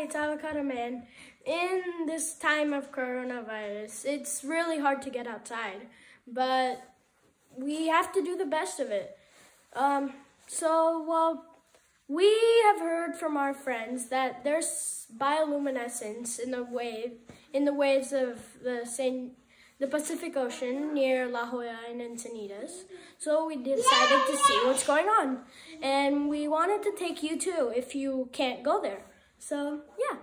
it's Avocado Man. In this time of coronavirus, it's really hard to get outside, but we have to do the best of it. We have heard from our friends that there's bioluminescence in the waves of the Pacific Ocean near La Jolla and Encinitas. So we decided to see what's going on, and we wanted to take you too if you can't go there. So yeah.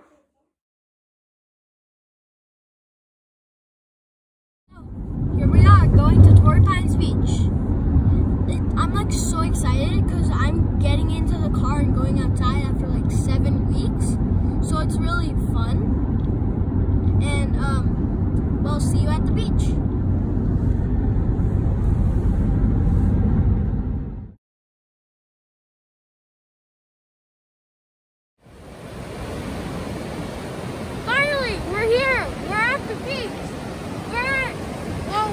Here we are going to Torrey Pines Beach. I'm like so excited because I'm getting into the car and going outside after like 7 weeks. So it's really fun. And we'll see you at the beach. Finally, we're here. We're at the beach.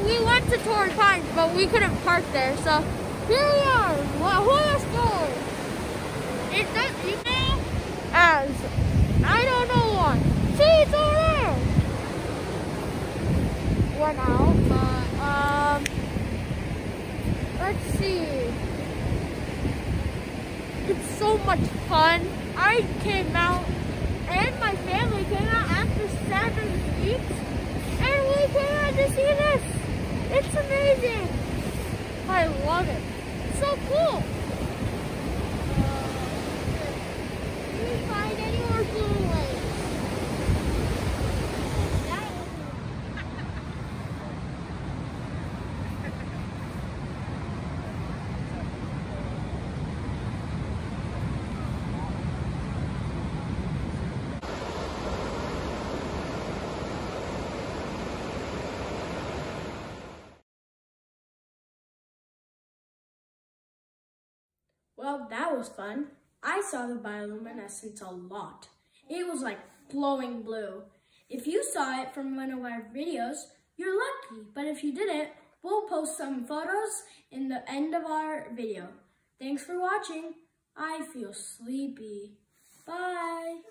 We went to Torrey Pines, but we couldn't park there, so here we are, La Jolla store. It does, as I don't know what. See, it's over there. We're out, but let's see. It's so much fun. I came out, and my family came out after 7 weeks, and we came out to see this. It's amazing. I love it. It's so cool. Can we find any more blue lakes? Well, that was fun. I saw the bioluminescence a lot. It was like glowing blue. If you saw it from one of our videos, you're lucky. But if you didn't, we'll post some photos in the end of our video. Thanks for watching. I feel sleepy. Bye.